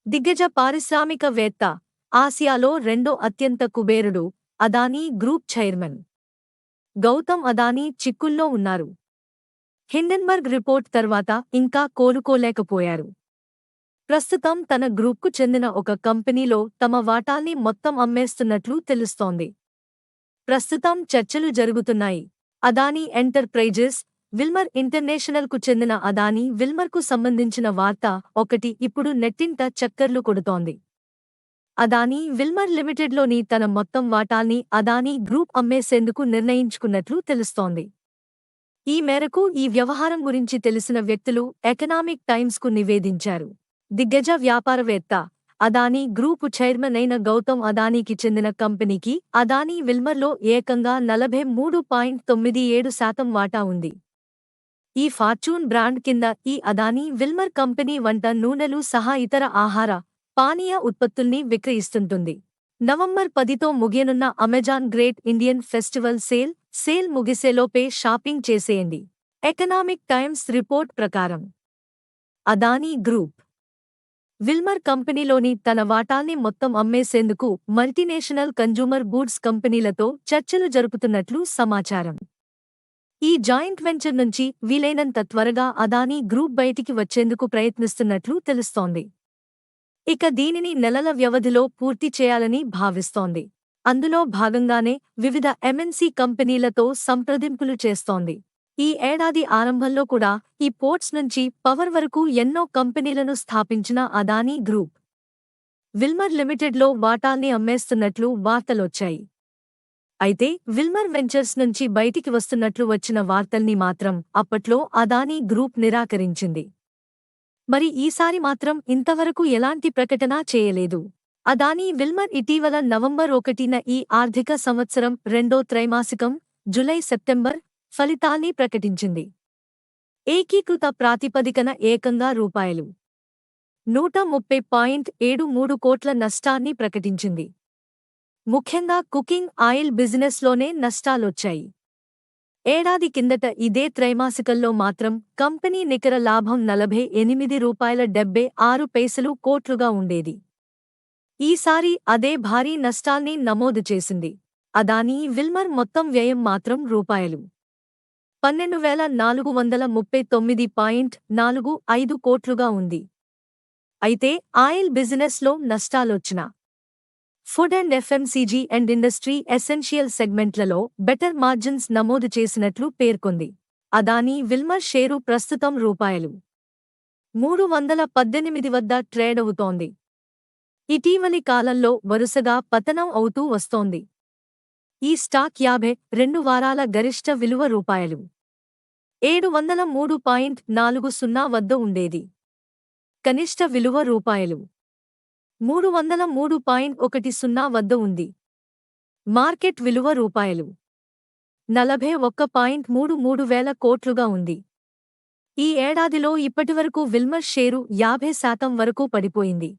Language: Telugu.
దిగ్గజ పారిశ్రామికవేత్త, ఆసియాలో రెండో అత్యంత కుబేరుడు, అదానీ గ్రూప్ చైర్మన్ గౌతమ్ అదానీ చిక్కుల్లో ఉన్నారు. హిండెన్బర్గ్ రిపోర్ట్ తర్వాత ఇంకా కోలుకోలేకపోయారు. ప్రస్తుతం తన గ్రూప్కు చెందిన ఒక కంపెనీలో తమ వాటాల్ని మొత్తం అమ్మేస్తున్నట్లు తెలుస్తోంది. ప్రస్తుతం చర్చలు జరుగుతున్నాయి. అదానీ ఎంటర్ప్రైజెస్, విల్మర్ ఇంటర్నేషనల్కు చెందిన అదానీ విల్మర్కు సంబంధించిన వార్త ఒకటి ఇప్పుడు నెట్టింట చక్కర్లు కొడుతోంది. అదానీ విల్మర్ లిమిటెడ్లోని తన మొత్తం వాటాల్ని అదానీ గ్రూప్ అమ్మేసేందుకు నిర్ణయించుకున్నట్లు తెలుస్తోంది. ఈ మేరకు ఈ వ్యవహారం గురించి తెలిసిన వ్యక్తులు ఎకనామిక్ టైమ్స్కు నివేదించారు. దిగ్గజ వ్యాపారవేత్త, అదానీ గ్రూపు చైర్మన్ అయిన గౌతమ్ అదానీకి చెందిన కంపెనీకి అదానీ విల్మర్లో ఏకంగా 43.97% వాటా ఉంది. ఈ ఫార్చ్యూన్ బ్రాండ్ కింద ఈ అదానీ విల్మర్ కంపెనీ వంట నూనెలు సహా ఇతర ఆహార, పానీయ ఉత్పత్తుల్ని విక్రయిస్తుంటుంది. నవంబర్ 10తో ముగియనున్న Amazon great Indian festival sale ముగిసేలోపే షాపింగ్ చేసేయండి. ఎకనామిక్ టైమ్స్ రిపోర్ట్ ప్రకారం అదానీ గ్రూప్ విల్మర్ కంపెనీలోని తన వాటాల్ని మొత్తం అమ్మేసేందుకు మల్టీనేషనల్ కన్జ్యూమర్ గూడ్స్ కంపెనీలతో చర్చలు జరుపుతున్నట్లు సమాచారం. ఈ జాయింట్ వెంచర్ నుంచి వీలైనంత త్వరగా అదానీ గ్రూప్ బయటికి వచ్చేందుకు ప్రయత్నిస్తున్నట్లు తెలుస్తోంది. ఇక దీనిని నెలల వ్యవధిలో పూర్తి చేయాలని భావిస్తోంది. అందులో భాగంగానే వివిధ ఎంఎన్సీ కంపెనీలతో సంప్రదింపులు చేస్తోంది. ఈ ఏడాది ఆరంభంలో కూడా ఈ పోర్ట్స్ నుంచి పవర్ వరకు ఎన్నో కంపెనీలను స్థాపించిన అదానీ గ్రూప్ విల్మర్ లిమిటెడ్లో వాటాల్ని అమ్మేస్తున్నట్లు వార్తలొచ్చాయి. అయితే విల్మర్ వెంచర్స్ నుంచి బయటికి వస్తున్నట్లు వచ్చిన వార్తల్ని మాత్రం అప్పట్లో అదానీ గ్రూప్ నిరాకరించింది. మరి ఈసారి మాత్రం ఇంతవరకు ఎలాంటి ప్రకటన చేయలేదు. అదానీ విల్మర్ ఇటీవల నవంబర్ 1న ఈ ఆర్థిక సంవత్సరం రెండో త్రైమాసికం జూలై-సెప్టెంబర్ ఫలితాల్ని ప్రకటించింది. ఏకీకృత ప్రాతిపదికన ఏకంగా రూపాయలు 130.73 కోట్ల నష్టాన్ని ప్రకటించింది. ముఖ్యంగా కుకింగ్ ఆయిల్ బిజినెస్లోనే నష్టాలొచ్చాయి. ఏడాది కిందట ఇదే త్రైమాసికంలో మాత్రం కంపెనీ నికర లాభం రూ. 48.76 కోట్లుగా ఉండేది. ఈసారి అదే భారీ నష్టాల్ని నమోదు చేసింది. అదానీ విల్మర్ మొత్తం వ్యయం మాత్రం రూపాయలు 12,439.45 కోట్లుగా ఉంది. అయితే ఆయిల్ బిజినెస్లో నష్టాలొచ్చిన food and FMCG and industry essential సెగ్మెంట్లలో బెటర్ మార్జిన్స్ నమోదు చేసినట్లు పేర్కొంది. అదానీ విల్మర్ షేరు ప్రస్తుతం రూపాయలు 318 వద్ద ట్రేడవుతోంది. ఇటీవలి కాలంలో వరుసగా పతనం అవుతూ వస్తోంది. ఈ స్టాక్ 52 వారాల గరిష్ట విలువ రూపాయలు 703.40 వద్ద ఉండేది. కనిష్ట విలువ రూపాయలు 303.10 వద్ద ఉంది. మార్కెట్ విలువ రూపాయలు 41.33 వేల కోట్లుగా ఉంది. ఈ ఏడాదిలో ఇప్పటివరకు విల్మర్ షేరు 50% వరకు పడిపోయింది.